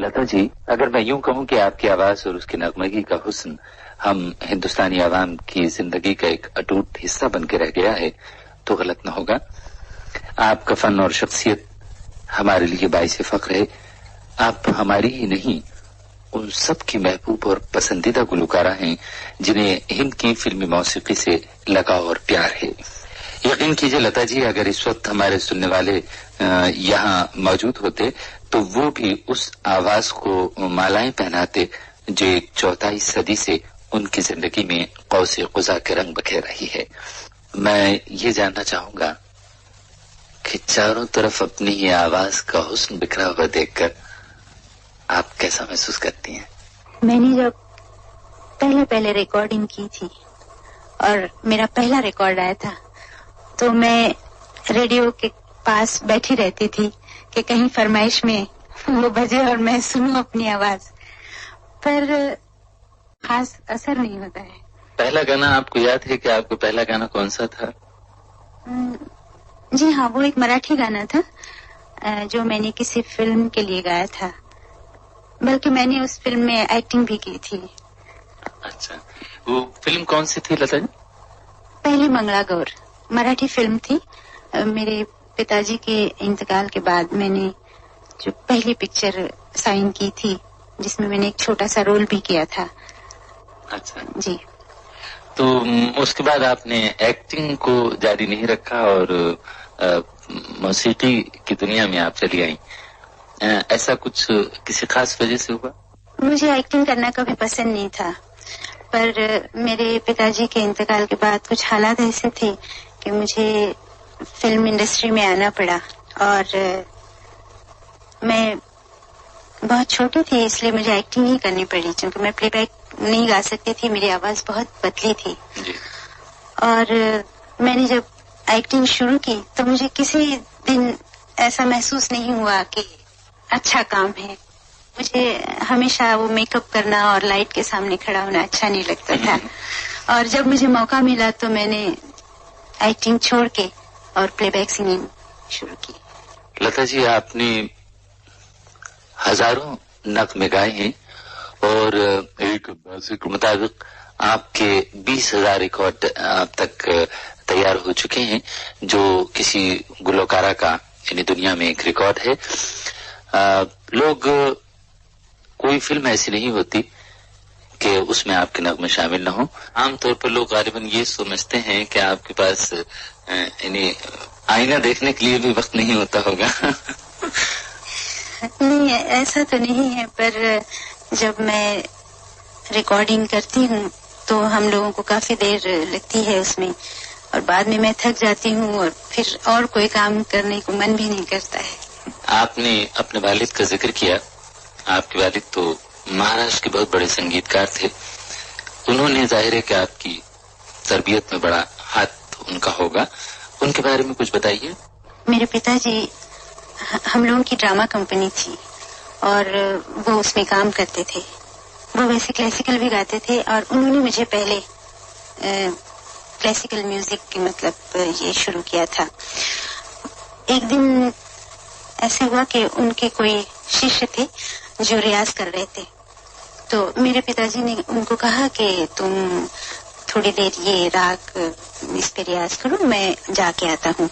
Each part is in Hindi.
लता जी, अगर मैं यूं कहूं कि आपकी आवाज और उसकी नगमगी का हुस्न हम हिंदुस्तानी आवाम की जिंदगी का एक अटूट हिस्सा बन के रह गया है, तो गलत न होगा। आपका फन और शख्सियत हमारे लिए बाइस फख्र है। आप हमारी ही नहीं, उन सब की महबूब और पसंदीदा गुलकारा हैं जिन्हें हिंद की फिल्मी मौसीकी से लगाव और प्यार है। यकीन कीजिए लता जी, अगर इस वक्त हमारे सुनने वाले यहाँ मौजूद होते तो वो भी उस आवाज को मालाएं पहनाते जो एक चौथाई सदी से उनकी जिंदगी में कौसे क़ुज़ा के रंग बखेर रही है। मैं ये जानना चाहूंगा कि चारों तरफ अपनी ये आवाज का हुस्न बिखरा हुआ देखकर आप कैसा महसूस करती हैं? मैंने जब पहले रिकॉर्डिंग की थी और मेरा पहला रिकॉर्ड आया था, तो मैं रेडियो के पास बैठी रहती थी कि कहीं फरमाइश में वो बजे और मैं सुनूं अपनी आवाज, पर खास असर नहीं होता है। पहला गाना आपको याद है कि आपका पहला गाना कौन सा था? जी हाँ, वो एक मराठी गाना था जो मैंने किसी फिल्म के लिए गाया था, बल्कि मैंने उस फिल्म में एक्टिंग भी की थी। अच्छा, वो फिल्म कौन सी थी लता जी? पहली मंगलागौर मराठी फिल्म थी। मेरे पिताजी के इंतकाल के बाद मैंने जो पहली पिक्चर साइन की थी, जिसमें मैंने एक छोटा सा रोल भी किया था। अच्छा जी। तो उसके बाद आपने एक्टिंग को जारी नहीं रखा और मौसीकी की दुनिया में आप चली आई। ऐसा कुछ किसी खास वजह से हुआ? मुझे एक्टिंग करना कभी पसंद नहीं था, पर मेरे पिताजी के इंतकाल के बाद कुछ हालात ऐसे थे कि मुझे फिल्म इंडस्ट्री में आना पड़ा, और मैं बहुत छोटी थी इसलिए मुझे एक्टिंग ही करनी पड़ी, क्योंकि मैं प्लेबैक नहीं गा सकती थी, मेरी आवाज बहुत पतली थी। और मैंने जब एक्टिंग शुरू की तो मुझे किसी दिन ऐसा महसूस नहीं हुआ कि अच्छा काम है। मुझे हमेशा वो मेकअप करना और लाइट के सामने खड़ा होना अच्छा नहीं लगता था, और जब मुझे मौका मिला तो मैंने एक्टिंग छोड़ के और प्लेबैक सिंगिंग शुरू की। लता जी, आपने हजारों नग़्मे गाए हैं और एक बाज़ के मुताबिक आपके 20,000 रिकॉर्ड अब तक तैयार हो चुके हैं, जो किसी गुलकारा का यानी दुनिया में एक रिकॉर्ड है। लोग, कोई फिल्म ऐसी नहीं होती कि उसमें आपके नग़्मे शामिल न हो। आमतौर पर लोग गालिबन ये समझते हैं कि आपके पास यानी आईना देखने के लिए भी वक्त नहीं होता होगा। नहीं, ऐसा तो नहीं है, पर जब मैं रिकॉर्डिंग करती हूँ तो हम लोगों को काफी देर लगती है उसमें, और बाद में मैं थक जाती हूँ और फिर और कोई काम करने को मन भी नहीं करता है। आपने अपने वालिद का जिक्र किया। आपके वालिद तो महाराष्ट्र के बहुत बड़े संगीतकार थे। उन्होंने जाहिर है कि आपकी तरबियत में बड़ा हाथ उनका होगा। उनके बारे में कुछ बताइए। मेरे पिताजी, हम लोगों की ड्रामा कंपनी थी और वो उसमें काम करते थे। वो वैसे क्लासिकल भी गाते थे, और उन्होंने मुझे पहले क्लासिकल म्यूजिक की मतलब ये शुरू किया था। एक दिन ऐसे हुआ कि उनके कोई शिष्य थे जो रियाज कर रहे थे, तो मेरे पिताजी ने उनको कहा कि तुम थोड़ी देर ये राग इस पे रियाज करो, मैं जाके आता हूँ।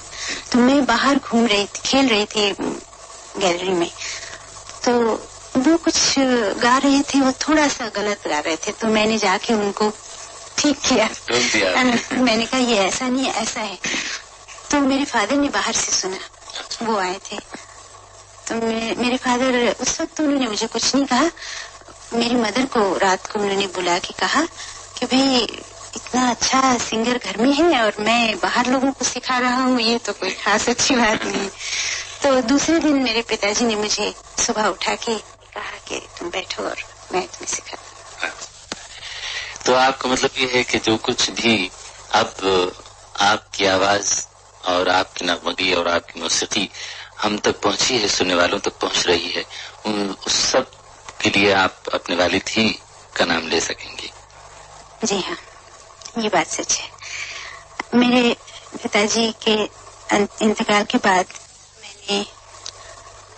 तो मैं बाहर घूम रही थी, खेल रही थी गैलरी में, तो वो कुछ गा रहे थे, वो थोड़ा सा गलत गा रहे थे, तो मैंने जाके उनको ठीक किया। मैंने कहा ये ऐसा नहीं है, ऐसा है। तो मेरे फादर ने बाहर से सुना, वो आए थे, तो मेरे फादर उस वक्त तो उन्होंने मुझे कुछ नहीं कहा। मेरी मदर को रात को उन्होंने बुला के कहा कि भाई इतना अच्छा सिंगर घर में है और मैं बाहर लोगों को सिखा रहा हूँ, ये तो कोई खास अच्छी बात नहीं। तो दूसरे दिन मेरे पिताजी ने मुझे सुबह उठा के कहा कि तुम बैठो और मैं तुम्हें सिखाता हूँ। तो आपका मतलब ये है कि जो कुछ भी अब आपकी आवाज और आपकी नगमगी और आपकी मौसीकी हम तक पहुंची है, सुनने वालों तक पहुंच रही है, उस सब के लिए आप अपने वालिद ही का नाम ले सकेंगे। जी हाँ, ये बात सच है। मेरे पिताजी के इंतकाल के बाद मैंने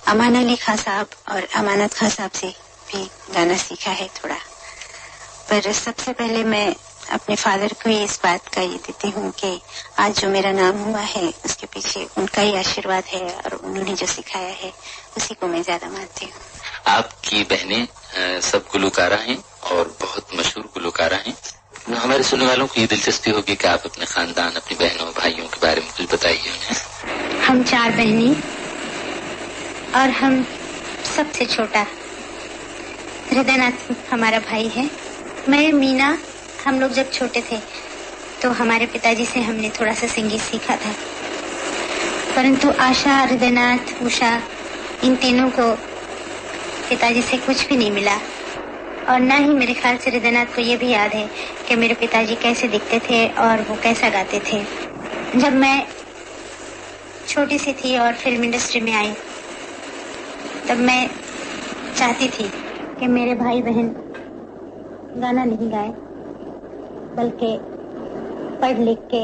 अमान अली खां साहब और अमानत खां साहब से भी गाना सीखा है थोड़ा। पर सबसे पहले मैं अपने फादर को इस बात का ये देती हूँ कि आज जो मेरा नाम हुआ है उसके पीछे उनका ही आशीर्वाद है और उन्होंने जो सिखाया है उसी को मैं ज्यादा मानती हूँ। आपकी बहनें सब गुलकारा हैं और बहुत मशहूर गुलकारा हैं। हमारे सुनने वालों को ये दिलचस्पी होगी कि आप अपने खानदान, अपनी बहनों भाइयों के बारे में कुछ बताइए उन्हें। हम 4 बहनें और हम सबसे छोटा हृदयनाथ हमारा भाई है। मैं मीना, हम लोग जब छोटे थे तो हमारे पिताजी से हमने थोड़ा सा संगीत सीखा था, परंतु आशा, हृदयनाथ, उषा, इन तीनों को पिताजी से कुछ भी नहीं मिला। और ना ही मेरे ख्याल से हृदयनाथ को ये भी याद है कि मेरे पिताजी कैसे दिखते थे और वो कैसा गाते थे। जब मैं छोटी सी थी और फिल्म इंडस्ट्री में आई तब मैं चाहती थी कि मेरे भाई बहन गाना नहीं गाए बल्कि पढ़ लिख के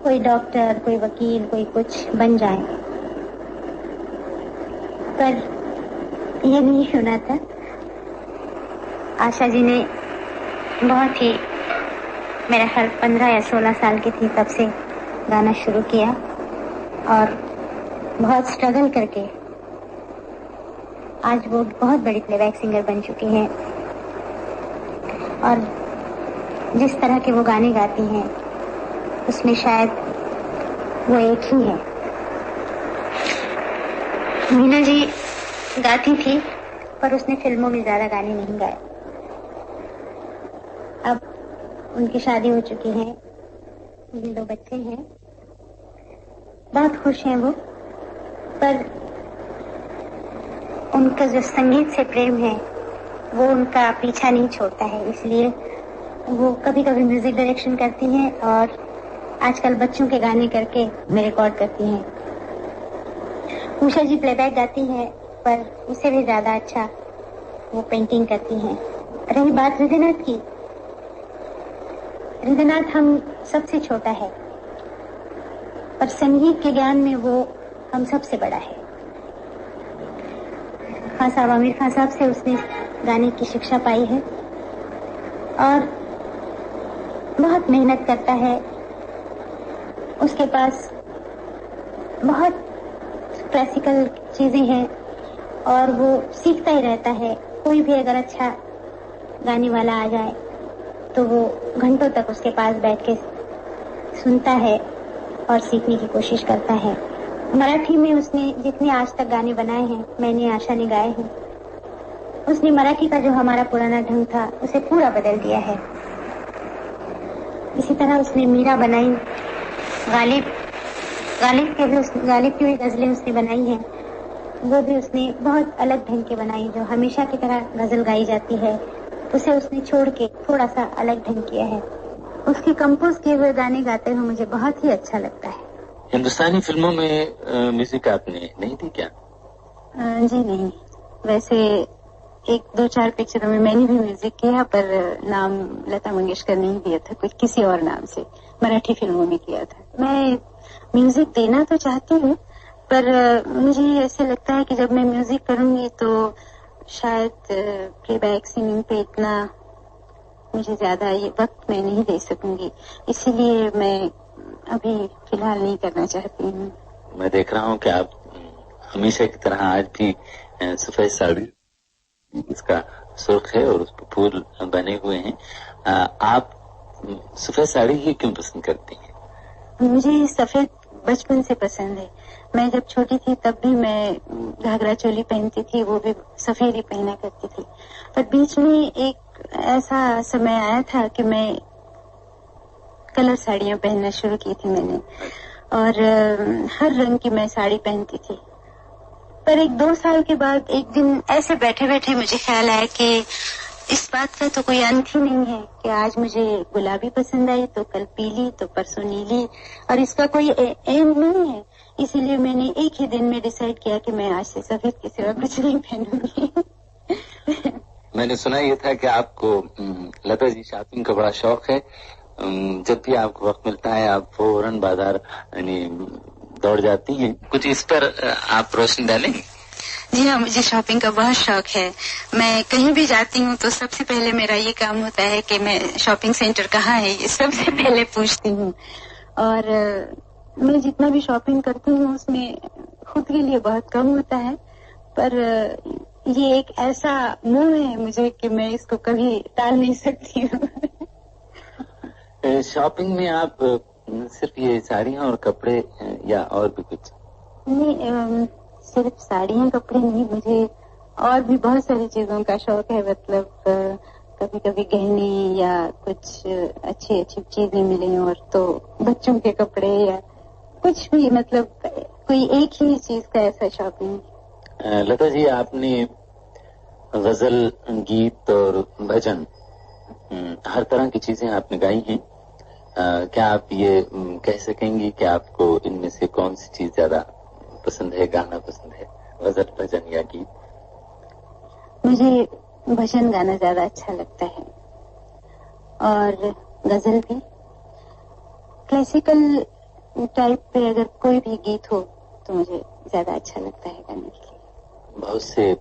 कोई डॉक्टर, कोई वकील, कोई कुछ बन जाए, पर ये नहीं सुना था। आशा जी ने बहुत ही, मेरा ख्याल 15 या 16 साल की थी तब से गाना शुरू किया और बहुत स्ट्रगल करके आज वो बहुत बड़ी प्लेबैक सिंगर बन चुकी हैं और जिस तरह के वो गाने गाती हैं उसमें शायद वो एक ही है। मीना जी गाती थी पर उसने फिल्मों में ज्यादा गाने नहीं गाए। अब उनकी शादी हो चुकी है, उनके 2 बच्चे हैं, बहुत खुश हैं वो, पर उनका जो संगीत से प्रेम है वो उनका पीछा नहीं छोड़ता है, इसलिए वो कभी कभी म्यूजिक डायरेक्शन करती हैं और आजकल बच्चों के गाने करके मैं रिकॉर्ड करती हैं। उषा जी प्लेबैक गाती हैं पर उससे भी ज्यादा अच्छा वो पेंटिंग करती हैं। रही बात हृदयनाथ की, हृदयनाथ हम सबसे छोटा है पर संगीत के ज्ञान में वो हम सबसे बड़ा है। खान साहब, आमिर खान साहब से उसने गाने की शिक्षा पाई है और बहुत मेहनत करता है। उसके पास बहुत क्लासिकल चीजें हैं और वो सीखता ही रहता है। कोई भी अगर अच्छा गाने वाला आ जाए तो वो घंटों तक उसके पास बैठ के सुनता है और सीखने की कोशिश करता है। मराठी में उसने जितने आज तक गाने बनाए हैं, मैंने, आशा ने गाए हैं, उसने मराठी का जो हमारा पुराना ढंग था उसे पूरा बदल दिया है। इसी तरह उसने मीरा बनाई, गालिब की भी गजलें उसने बनाई हैं, वो भी उसने बहुत अलग ढंग के बनाई। जो हमेशा की तरह गजल गाई जाती है उसे उसने छोड़ के थोड़ा सा अलग ढंग किया है। उसके कंपोज किए हुए गाने गाते हुए मुझे बहुत ही अच्छा लगता है। हिंदुस्तानी फिल्मों में म्यूजिक आपने नहीं दी क्या? जी नहीं, वैसे 1-2-4 पिक्चरों में मैंने भी म्यूजिक किया पर नाम लता मंगेशकर नहीं दिया था, कुछ किसी और नाम से मराठी फिल्मों में किया था। मैं म्यूजिक देना तो चाहती हूँ पर मुझे ऐसे लगता है कि जब मैं म्यूजिक करूंगी तो शायद प्लेबैक सिंगिंग पे इतना मुझे ज्यादा ये वक्त मैं नहीं दे सकूंगी, इसीलिए मैं अभी फिलहाल नहीं करना चाहती हूँ। मैं देख रहा हूँ कि आप हमेशा की तरह आज भी सफेद साड़ी, इसका सुर्ख है और उस पर फूल बने हुए हैं। आप सफेद साड़ी ही क्यों पसंद करती हैं? मुझे सफेद बचपन से पसंद है। मैं जब छोटी थी तब भी मैं घाघरा चोली पहनती थी, वो भी सफेद ही पहना करती थी। पर बीच में एक ऐसा समय आया था कि मैं कलर साड़ियां पहनना शुरू की थी मैंने, और हर रंग की मैं साड़ी पहनती थी। पर 1-2 साल के बाद एक दिन ऐसे बैठे बैठे मुझे ख्याल आया कि इस बात का तो कोई अंत ही नहीं है कि आज मुझे गुलाबी पसंद आई तो कल पीली तो परसों नीली, और इसका कोई एम नहीं है। इसीलिए मैंने एक ही दिन में डिसाइड किया कि मैं आज से सफेद के सिवा कुछ नहीं पहनूंगी। मैंने सुना ये था कि आपको लता जी शॉपिंग का बड़ा शौक है। जब भी आपको वक्त मिलता है आप फौरन बाजार यानी दौड़ जाती हैं। कुछ इस पर आप रोशनी डालेंगे? जी हाँ, मुझे शॉपिंग का बहुत शौक है। मैं कहीं भी जाती हूँ तो सबसे पहले मेरा ये काम होता है कि मैं शॉपिंग सेंटर कहाँ है ये सबसे पहले पूछती हूँ। और मैं जितना भी शॉपिंग करती हूँ उसमें खुद के लिए बहुत कम होता है, पर ये एक ऐसा मोह है मुझे कि मैं इसको कभी टाल नहीं सकती हूँ। शॉपिंग में आप सिर्फ ये साड़ियाँ और कपड़े या और भी कुछ? नहीं, सिर्फ साड़ियाँ कपड़े नहीं, मुझे और भी बहुत सारी चीजों का शौक है। मतलब कभी कभी गहने या कुछ अच्छी अच्छी चीजें मिले और तो बच्चों के कपड़े या कुछ भी, मतलब कोई एक ही चीज का ऐसा शौक नहीं। लता जी, आपने गजल, गीत और भजन हर तरह की चीजें आपने गाई हैं। क्या आप ये कह सकेंगी कि आपको इनमें से कौन सी चीज ज्यादा पसंद है, गाना पसंद है, गजल, भजन या गीत? मुझे भजन गाना ज्यादा अच्छा लगता है और गजल भी। क्लासिकल टाइप पे अगर कोई भी गीत हो तो मुझे ज्यादा अच्छा लगता है गाने के लिए। बहुत से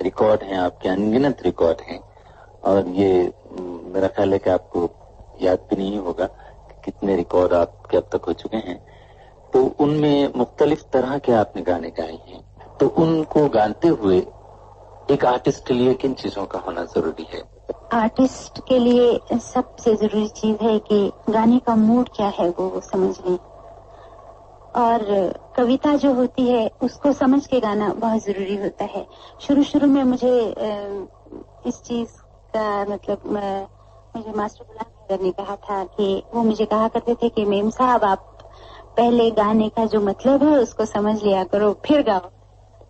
रिकॉर्ड हैं आपके, अनगिनत रिकॉर्ड हैं, और ये मेरा ख्याल है कि आपको याद भी नहीं होगा कि कितने रिकॉर्ड आपके अब तक हो चुके हैं। तो उनमें मुख्तलिफ तरह के आपने गाने गाए हैं, तो उनको गाते हुए एक आर्टिस्ट के लिए किन चीजों का होना जरूरी है? आर्टिस्ट के लिए सबसे जरूरी चीज है कि गाने का मूड क्या है वो समझ लें, और कविता जो होती है उसको समझ के गाना बहुत जरूरी होता है। शुरू में मुझे इस चीज का मतलब मुझे मास्टर गुलाम हैदर ने कहा था कि वो मुझे कहा करते थे कि मेम साहब, आप पहले गाने का जो मतलब है उसको समझ लिया करो फिर गाओ।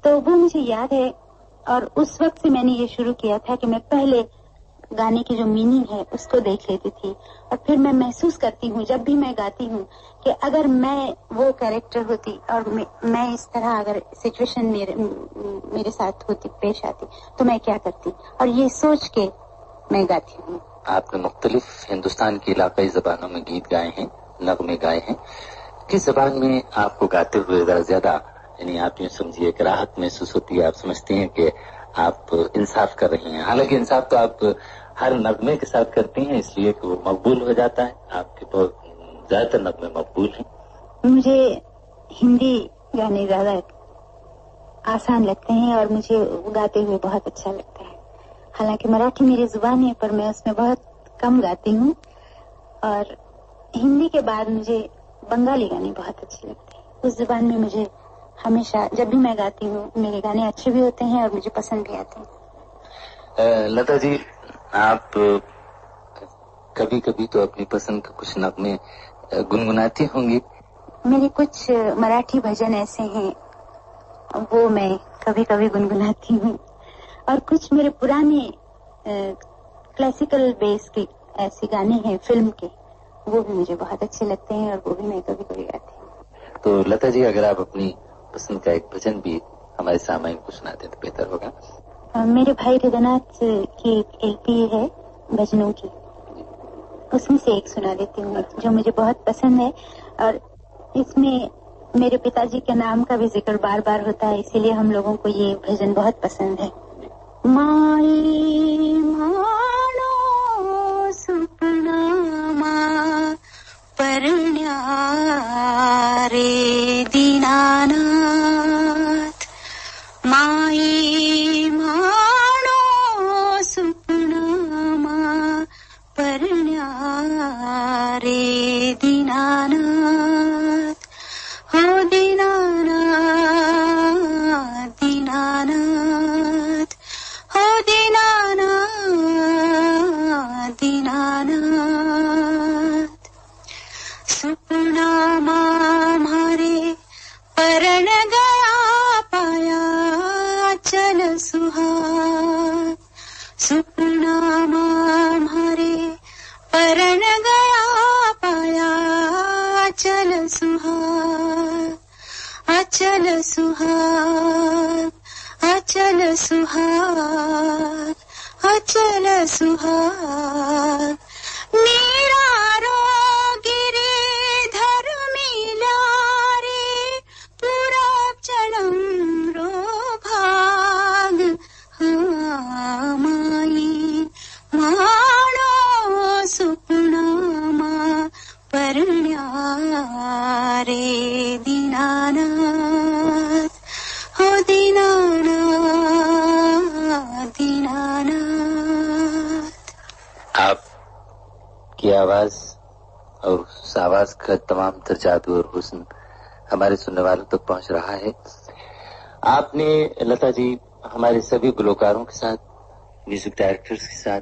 तो वो मुझे याद है, और उस वक्त से मैंने ये शुरू किया था कि मैं पहले गाने की जो मीनिंग है उसको देख लेती थी, और फिर मैं महसूस करती हूँ जब भी मैं गाती हूँ कि अगर मैं वो कैरेक्टर होती और मैं इस तरह अगर सिचुएशन मेरे साथ होती, पेश आती, तो मैं क्या करती, और ये सोच के मैं गाती हूँ। आपने मुख्तलिफ हिंदुस्तान की इलाकाई जबानों में गीत गाए हैं, नगमे गाए हैं। किस जबान में आपको गाते हुए ज्यादा, यानी आप यूँ समझिए कि राहत महसूस होती है, आप समझती हैं कि आप इंसाफ कर रही हैं? हालांकि इंसाफ तो आप हर नगमे के साथ करती हैं, इसलिए कि वो मकबूल हो जाता है। आपके बहुत ज्यादातर नगमे मकबूल हैं। मुझे हिंदी गाने ज्यादा आसान लगते हैं और मुझे गाते हुए बहुत अच्छा लगता है। हालांकि मराठी मेरी जुबान है, पर मैं उसमें बहुत कम गाती हूँ, और हिंदी के बाद मुझे बंगाली गाने बहुत अच्छे लगते हैं। उस जुबान में मुझे हमेशा जब भी मैं गाती हूँ मेरे गाने अच्छे भी होते हैं और मुझे पसंद भी आते हैं। लता जी, आप कभी कभी तो अपनी पसंद के कुछ नगमे गुनगुनाती होंगी? मेरे कुछ मराठी भजन ऐसे हैं वो मैं कभी कभी गुनगुनाती हूँ, और कुछ मेरे पुराने क्लासिकल बेस के ऐसे गाने हैं फिल्म के, वो भी मुझे बहुत अच्छे लगते हैं और वो भी मैं कभी कभी गाती हूँ। तो लता जी, अगर आप अपनी पसंद का एक भजन भी हमारे सामने को सुनाते तो बेहतर होगा। मेरे भाई हृदयनाथ की एक LP है भजनों की, उसमें से एक सुना देती हूँ जो मुझे बहुत पसंद है, और इसमें मेरे पिताजी के नाम का भी जिक्र बार बार होता है, इसीलिए हम लोगों को ये भजन बहुत पसंद है। माई मानो सुपना मा परण्या रे दीनानाथ, माई मानो सुपना मा परण्या रे दीनानाथ, हो दीनानाथ दीनानाथ, हो दीनानाथ दीनानाथ, सुपना मारे परण गया पाया चल सुहाग, सुपना मारे परण गया पाया चल सुहाग, अचल सुहाग, अचल सुहाग, अचल सुहाग, नीरा रो गिरे धर मिला रे रे दीनानाथ, हो दीनानाथ दीनानाथ। आपकी आवाज और उस आवाज का तमाम तर जादू और हुस्न हमारे सुनने वालों तक पहुंच रहा है। आपने लता जी हमारे सभी गुलकारों के साथ, म्यूजिक डायरेक्टर्स के साथ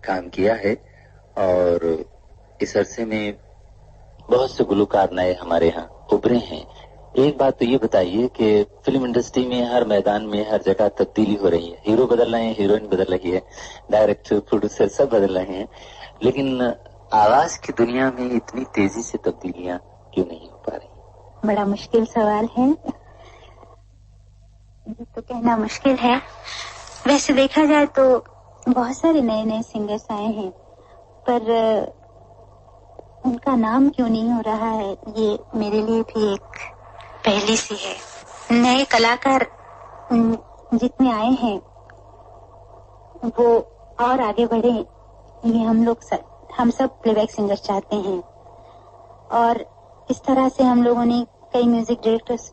काम किया है और इस अरसे में बहुत से गुलकार नए हमारे यहाँ उभरे हैं। एक बात तो ये बताइए कि फिल्म इंडस्ट्री में हर मैदान में हर जगह तब्दीली हो रही है, हीरो बदल रहे हैं, हीरोइन बदल रही है, डायरेक्टर प्रोड्यूसर सब बदल रहे हैं, लेकिन आवाज की दुनिया में इतनी तेजी से तब्दीलियां क्यों नहीं हो पा रही? बड़ा मुश्किल सवाल है, ये तो कहना मुश्किल है। वैसे देखा जाए तो बहुत सारे नए नए सिंगर्स आए हैं, पर उनका नाम क्यों नहीं हो रहा है, ये मेरे लिए भी एक पहेली सी है। नए कलाकार जितने आए हैं वो और आगे बढ़े, ये हम सब प्लेबैक सिंगर चाहते हैं। और इस तरह से हम लोगों ने कई म्यूजिक डायरेक्टर्स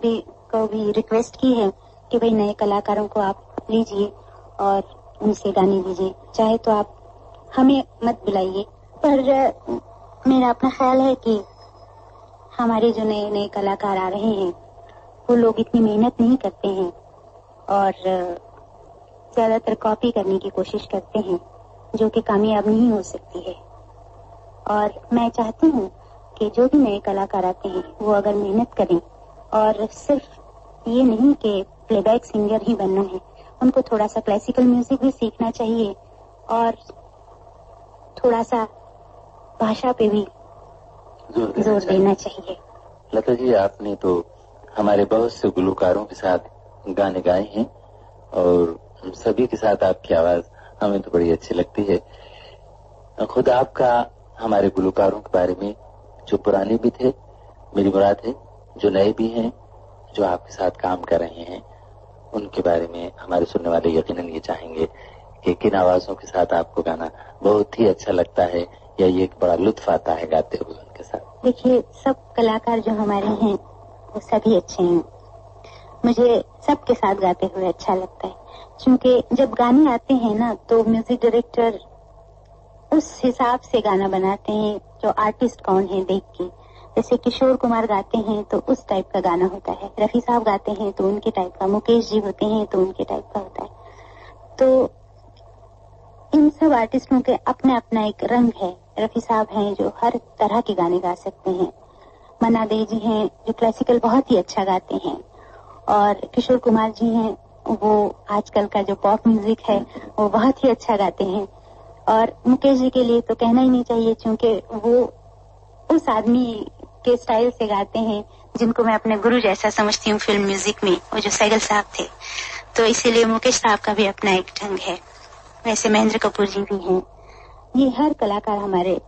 को भी रिक्वेस्ट की है कि भाई नए कलाकारों को आप लीजिए और उनसे गाने दीजिए, चाहे तो आप हमें मत बुलाइए। पर मेरा अपना ख्याल है कि हमारे जो नए नए कलाकार आ रहे हैं वो लोग इतनी मेहनत नहीं करते हैं और ज्यादातर कॉपी करने की कोशिश करते हैं, जो कि कामयाब नहीं हो सकती है। और मैं चाहती हूँ कि जो भी नए कलाकार आते हैं वो अगर मेहनत करें, और सिर्फ ये नहीं कि प्लेबैक सिंगर ही बनना है, उनको थोड़ा सा क्लासिकल म्यूजिक भी सीखना चाहिए और थोड़ा सा भाषा पे भी जोर देना चाहिए। लता जी, आपने तो हमारे बहुत से गुलकारों के साथ गाने गाए हैं और सभी के साथ आपकी आवाज हमें तो बड़ी अच्छी लगती है। खुद आपका हमारे गुलकारों के बारे में, जो पुराने भी थे, मेरी मुराद है जो नए भी हैं, जो आपके साथ काम कर रहे हैं, उनके बारे में हमारे सुनने वाले यकीनन ये चाहेंगे कि किन आवाजों के साथ आपको गाना बहुत ही अच्छा लगता है या ये एक बड़ा लुत्फ आता है गाते हुए उनके साथ। देखिए, सब कलाकार जो हमारे हैं वो सभी अच्छे हैं, मुझे सबके साथ गाते हुए अच्छा लगता है, क्योंकि जब गाने आते हैं ना तो म्यूजिक डायरेक्टर उस हिसाब से गाना बनाते हैं जो आर्टिस्ट कौन है देख के। जैसे किशोर कुमार गाते हैं तो उस टाइप का गाना होता है, रफी साहब गाते हैं तो उनके टाइप का, मुकेश जी होते हैं तो उनके टाइप का होता है। तो इन सब आर्टिस्टों के अपना अपना एक रंग है। रफी साहब हैं जो हर तरह के गाने गा सकते हैं, मन्ना डे जी हैं जो क्लासिकल बहुत ही अच्छा गाते हैं, और किशोर कुमार जी हैं वो आजकल का जो पॉप म्यूजिक है वो बहुत ही अच्छा गाते हैं। और मुकेश जी के लिए तो कहना ही नहीं चाहिए, क्योंकि वो उस आदमी के स्टाइल से गाते हैं जिनको मैं अपने गुरु जैसा समझती हूँ फिल्म म्यूजिक में, वो जो सैगल साहब थे। तो इसीलिए मुकेश साहब का भी अपना एक ढंग है। वैसे महेंद्र कपूर जी भी हैं। ये हर कलाकार हमारे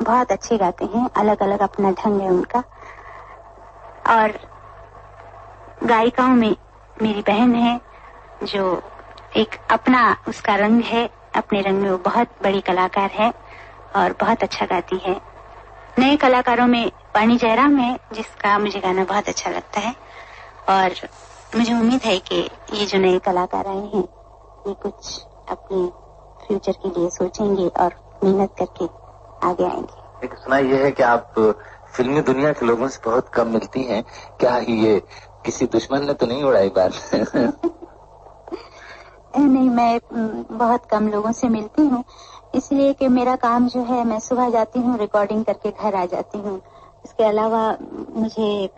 बहुत अच्छे गाते हैं, अलग अलग अपना ढंग है उनका। और गायिकाओं में मेरी बहन है जो एक अपना उसका रंग है, अपने रंग में वो बहुत बड़ी कलाकार है और बहुत अच्छा गाती है। नए कलाकारों में वाणी जयराम है जिसका मुझे गाना बहुत अच्छा लगता है, और मुझे उम्मीद है कि ये जो नए कलाकार आए हैं ये कुछ अपने फ्यूचर के लिए सोचेंगे और मेहनत करके आगे आएंगे। एक सुना ये है कि आप फिल्मी दुनिया के लोगों से बहुत कम मिलती हैं, क्या ये किसी दुश्मन ने तो नहीं उड़ाई बात? नहीं, मैं बहुत कम लोगों से मिलती हूँ, इसलिए कि मेरा काम जो है, मैं सुबह जाती हूँ, रिकॉर्डिंग करके घर आ जाती हूँ। इसके अलावा मुझे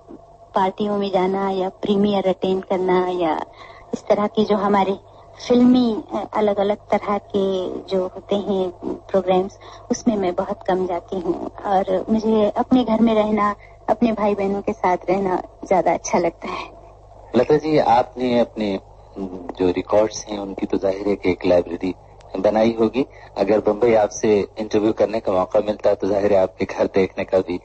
पार्टियों में जाना या प्रीमियर अटेंड करना या इस तरह की जो हमारे फिल्मी अलग अलग तरह के जो होते हैं प्रोग्राम्स, उसमें मैं बहुत कम जाती हूँ। और मुझे अपने घर में रहना, अपने भाई बहनों के साथ रहना ज्यादा अच्छा लगता है। लता जी, आपने अपने जो रिकॉर्ड्स हैं उनकी तो जाहिर है कि एक लाइब्रेरी बनाई होगी। अगर बम्बई आपसे इंटरव्यू करने का मौका मिलता तो जाहिर है आपके घर देखने का भी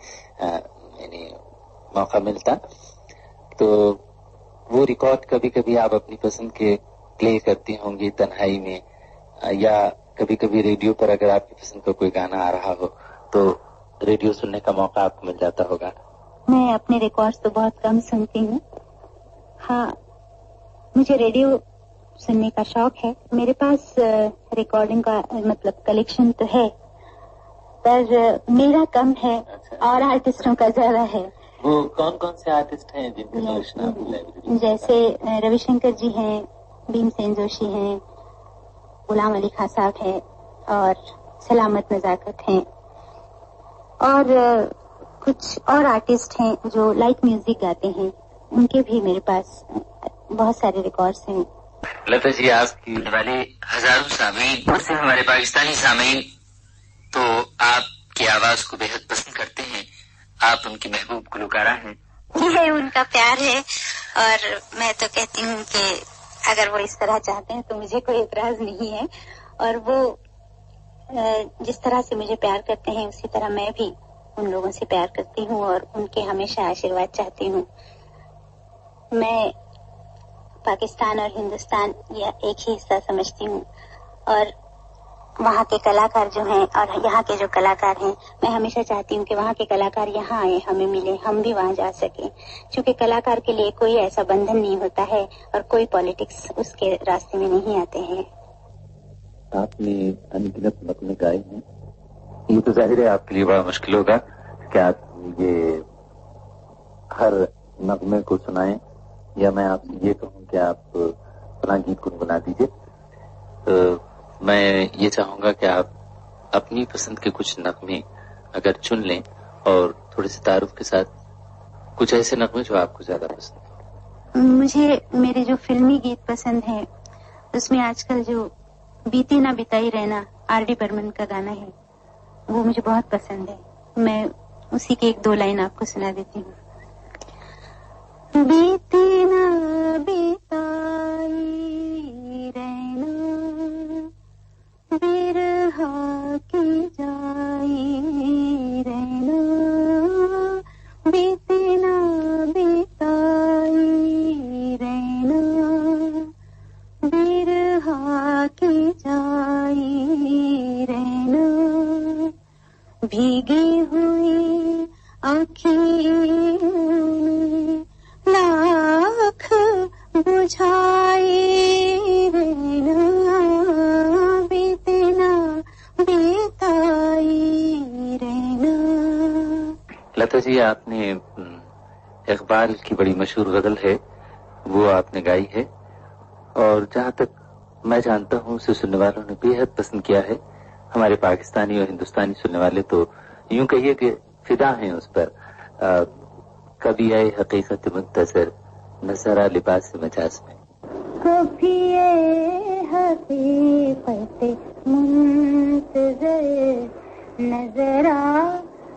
मौका मिलता, तो वो रिकॉर्ड कभी कभी आप अपनी पसंद के प्ले करती होंगी तन्हाई में, या कभी कभी रेडियो पर अगर आपकी पसंद का कोई गाना आ रहा हो तो रेडियो सुनने का मौका आपको मिल जाता होगा। मैं अपने रिकॉर्ड्स तो बहुत कम सुनती हूँ। हाँ, मुझे रेडियो सुनने का शौक है। मेरे पास रिकॉर्डिंग का मतलब कलेक्शन तो है, पर मेरा कम है। अच्छा। और आर्टिस्टों का ज्यादा है। वो कौन कौन से आर्टिस्ट हैं जिनके कलेक्शन आपकी लाइब्रेरी? जैसे रविशंकर जी हैं, भीमसेन जोशी हैं, गुलाम अली खान साहब हैं और सलामत नजाकत हैं, और कुछ और आर्टिस्ट हैं जो लाइट म्यूजिक गाते हैं, उनके भी मेरे पास बहुत सारे रिकॉर्ड्स हैं। लता जी, आपकी वाले हजारों सामीन और हमारे पाकिस्तानी सामीन तो आपकी आवाज को बेहद पसंद करते हैं। आप उनकी महबूब गुलकारा हैं। ये उनका प्यार है, और मैं तो कहती हूँ कि अगर वो इस तरह चाहते हैं तो मुझे कोई एतराज नहीं है। और वो जिस तरह से मुझे प्यार करते हैं उसी तरह मैं भी उन लोगों से प्यार करती हूँ और उनके हमेशा आशीर्वाद चाहती हूँ। मैं पाकिस्तान और हिंदुस्तान या एक ही हिस्सा समझती हूँ, और वहाँ के कलाकार जो हैं और यहाँ के जो कलाकार हैं, मैं हमेशा चाहती हूँ कि वहाँ के कलाकार यहाँ आए, हमें मिले, हम भी वहाँ जा सकें। क्योंकि कलाकार के लिए कोई ऐसा बंधन नहीं होता है और कोई पॉलिटिक्स उसके रास्ते में नहीं आते हैं। आपने अनगिनत नगमे गाए हैं, ये तो जाहिर है आपके लिए बड़ा मुश्किल होगा कि आप ये हर नगमे को सुनाएं, या मैं आपसे ये कहूँ कि आप अपना गीत गुनगुना दीजिए। तो मैं ये चाहूंगा कि आप अपनी पसंद के कुछ नगमे अगर चुन लें और थोड़े से तारुफ के साथ कुछ ऐसे नगमे जो आपको ज्यादा पसंद। मुझे मेरे जो फिल्मी गीत पसंद हैं उसमें आजकल जो बीती ना बिताई रहना आर.डी. बर्मन का गाना है, वो मुझे बहुत पसंद है। मैं उसी के एक दो लाइन आपको सुना देती हूँ। बीती ना बिताई रहना बिरहा की जाई रहना, बीती ना बिताई रहना बिरहा की जाई रहना, भीगी हुई आँखों में लाख बुझाई रहना, बीतना बिताई रहना। लता जी, आपने इकबाल की बड़ी मशहूर गजल है वो आपने गाई है, और जहाँ तक मैं जानता हूँ उसे सुनने वालों ने बेहद पसंद किया है। हमारे पाकिस्तानी और हिंदुस्तानी सुनने वाले तो यूं कहिए कि फिदा हैं उस पर। कभी आए हकीकत मुंतज़र नजरा लिबास मजाज में, कभी आए हकीकत मुंतज़र नजरा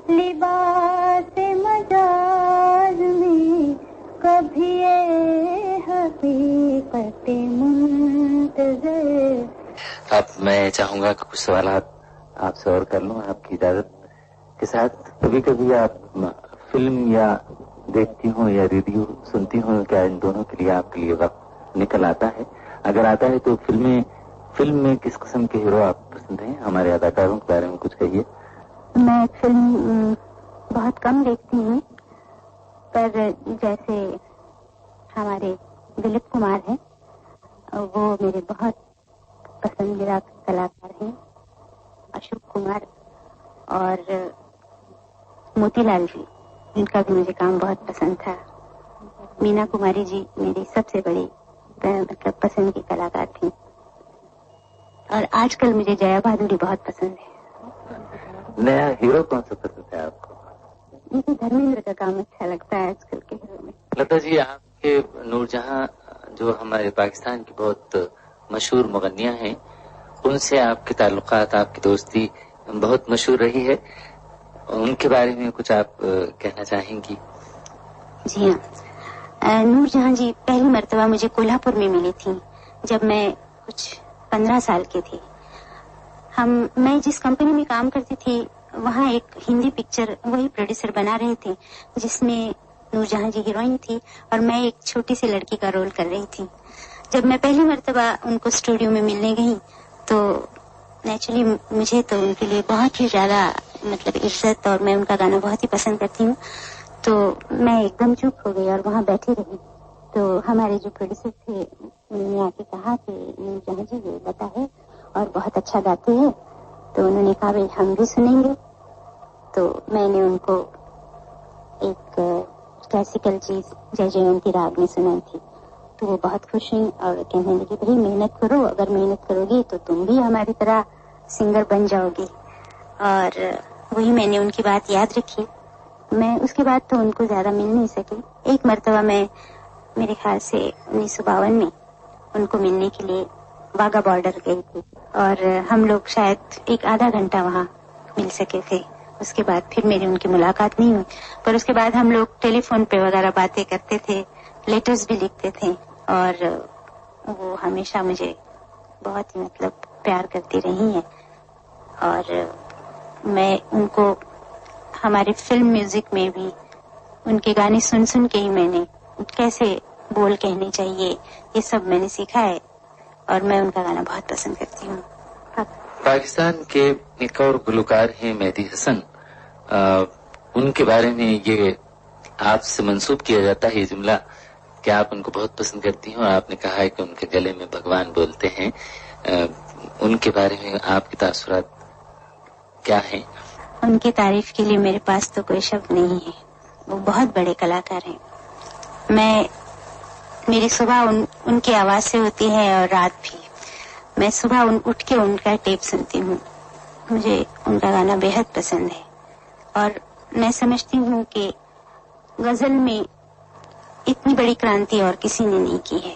लिबास मजाज में, कभी आए हकीकत मुंतज़र। अब मैं चाहूंगा कि कुछ सवाल आपसे और कर लूं आपकी इजाजत के साथ। कभी कभी आप फिल्म या देखती हो या रेडियो सुनती हो, क्या इन दोनों के लिए आपके लिए वक्त निकल आता है? अगर आता है तो फिल्म में किस किस्म के हीरो आप पसंद हैं? हमारे अदाकारों के बारे में कुछ कहिए। मैं फिल्म बहुत कम देखती हूँ, पर जैसे हमारे दिलीप कुमार हैं, वो मेरे बहुत पसंदीदा कलाकार हैं। अशोक कुमार और मोतीलाल जी, इनका भी मुझे काम बहुत पसंद था। मीना कुमारी जी मेरी सबसे बड़ी मतलब पसंद की कलाकार थी। और आजकल मुझे जया भादुरी बहुत पसंद है। नया हीरो कौन सा पसंद है आपको? मुझे धर्मेंद्र का काम अच्छा लगता है आजकल के हीरो में। लता जी, आपके नूरजहां जो हमारे पाकिस्तान की बहुत मशहूर मुगन्नियां हैं, उनसे आपके ताल्लुकात, आपकी दोस्ती बहुत मशहूर रही है, उनके बारे में कुछ आप कहना चाहेंगी? जी हाँ, नूरजहां जी पहली मर्तबा मुझे कोल्हापुर में मिली थी जब मैं कुछ 15 साल की थी। मैं जिस कंपनी में काम करती थी वहाँ एक हिंदी पिक्चर वही प्रोड्यूसर बना रहे थे जिसमें नूरजहां जी हीरोइन थी और मैं एक छोटी सी लड़की का रोल कर रही थी। जब मैं पहली मर्तबा उनको स्टूडियो में मिलने गई तो नेचुरली मुझे तो उनके लिए बहुत ही ज्यादा मतलब इज्जत, और मैं उनका गाना बहुत ही पसंद करती हूँ, तो मैं एकदम चुप हो गई और वहाँ बैठी रही। तो हमारे जो प्रोड्यूसर थे उन्होंने आके कहा कि जहाँ जी ये लता है और बहुत अच्छा गाती है। तो उन्होंने कहा भाई हम भी सुनेंगे। तो मैंने उनको एक क्लासिकल चीज जय जयंती राग में सुनाई थी। तो वो बहुत खुश हुई और कहने लगी भाई मेहनत करो, अगर मेहनत करोगी तो तुम भी हमारी तरह सिंगर बन जाओगी। और वही मैंने उनकी बात याद रखी। मैं उसके बाद तो उनको ज्यादा मिल नहीं सकी। एक मर्तबा मैं मेरे ख्याल से 1952 में उनको मिलने के लिए वाघा बॉर्डर गई थी और हम लोग शायद एक आधा घंटा वहाँ मिल सके थे। उसके बाद फिर मेरी उनकी मुलाकात नहीं हुई, पर उसके बाद हम लोग टेलीफोन पे वगैरह बातें करते थे, लेटर्स भी लिखते थे और वो हमेशा मुझे बहुत ही मतलब प्यार करती रही हैं। और मैं उनको हमारे फिल्म म्यूजिक में भी उनके गाने सुन सुन के ही मैंने कैसे बोल कहने चाहिए ये सब मैंने सीखा है और मैं उनका गाना बहुत पसंद करती हूँ। पाकिस्तान के एक और गुलकार हैं मेहदी हसन। उनके बारे में ये आपसे मंसूब किया जाता है ये जुमला कि आप उनको बहुत पसंद करती हैं और आपने कहा है कि उनके गले में भगवान बोलते हैं। उनके बारे में आपके तासुरात क्या हैं? उनकी तारीफ के लिए मेरे पास तो कोई शब्द नहीं है। वो बहुत बड़े कलाकार हैं। मेरी सुबह उनकी आवाज से होती है और रात भी। मैं सुबह उठ के उनका टेप सुनती हूँ। मुझे उनका गाना बेहद पसंद है और मैं समझती हूँ कि गजल में इतनी बड़ी क्रांति और किसी ने नहीं की है।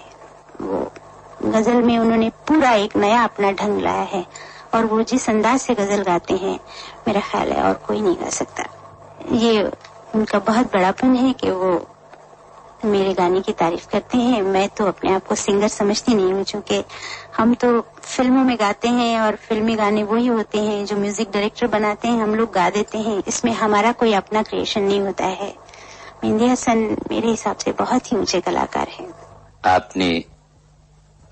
वो गजल में उन्होंने पूरा एक नया अपना ढंग लाया है और वो जिस अंदाज से गजल गाते हैं मेरा ख्याल है और कोई नहीं गा सकता। ये उनका बहुत बड़ापन है कि वो मेरे गाने की तारीफ करते हैं। मैं तो अपने आप को सिंगर समझती नहीं हूँ, क्योंकि हम तो फिल्मों में गाते हैं और फिल्मी गाने वही होते हैं जो म्यूजिक डायरेक्टर बनाते हैं, हम लोग गा देते हैं। इसमें हमारा कोई अपना क्रिएशन नहीं होता है। मेहदी हसन मेरे हिसाब से बहुत ही ऊंचे कलाकार हैं। आपने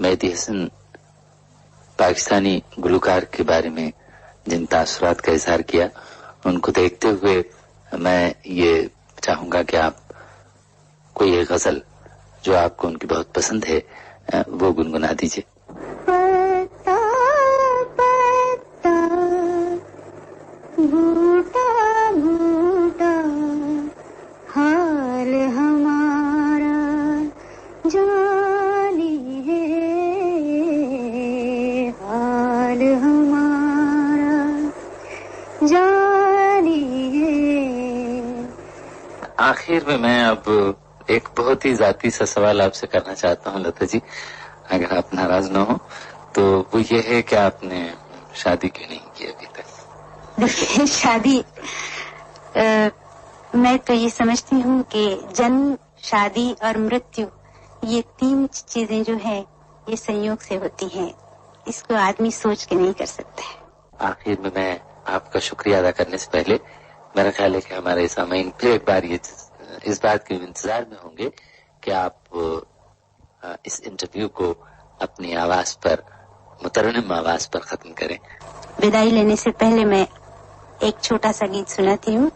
मेहदी हसन पाकिस्तानी गुलकार के बारे में जिन तासुरात का इजहार किया, उनको देखते हुए मैं ये चाहूंगा कि आप कोई एक गजल जो आपको उनकी बहुत पसंद है वो गुनगुना दीजिए। पता पता बूटा बूटा हाल हमारा जानी है, हाल हमारा जानी है। आखिर में मैं अब एक बहुत ही जाती सा सवाल आपसे करना चाहता हूँ लता जी, अगर आप नाराज ना हो तो। वो ये है कि आपने शादी क्यों नहीं की अभी तक? शादी मैं तो ये समझती हूँ कि जन्म, शादी और मृत्यु ये तीन चीजें जो है ये संयोग से होती हैं। इसको आदमी सोच के नहीं कर सकता है। आखिर में मैं आपका शुक्रिया अदा करने से पहले मेरा ख्याल है कि हमारे सामईन फिर एक बार ये इस बात के इंतजार में होंगे कि आप इस इंटरव्यू को अपनी आवाज पर, मुतरन्निम आवाज पर खत्म करें। विदाई लेने से पहले मैं एक छोटा सा गीत सुनाती हूँ।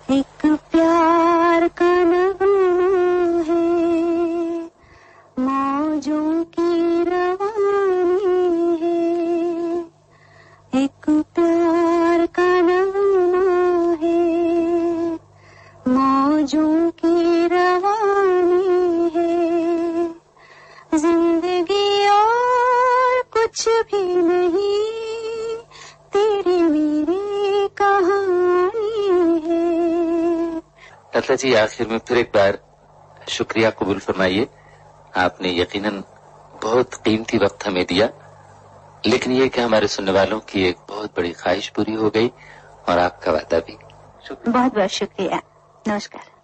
एक प्यार का नगमा है, मौजों की रवानी है। एक प्यार का नगमा है, मौजों की रवानी है। जिंदगी और कुछ भी नहीं, तेरी मेरी कहानी है। लता जी, आखिर में फिर एक बार शुक्रिया कबूल फरमाइए। आपने यकीनन बहुत कीमती वक्त हमें दिया, लेकिन ये कि हमारे सुनने वालों की एक बहुत बड़ी ख्वाहिश पूरी हो गई और आपका वादा भी। बहुत बहुत शुक्रिया। नमस्कार।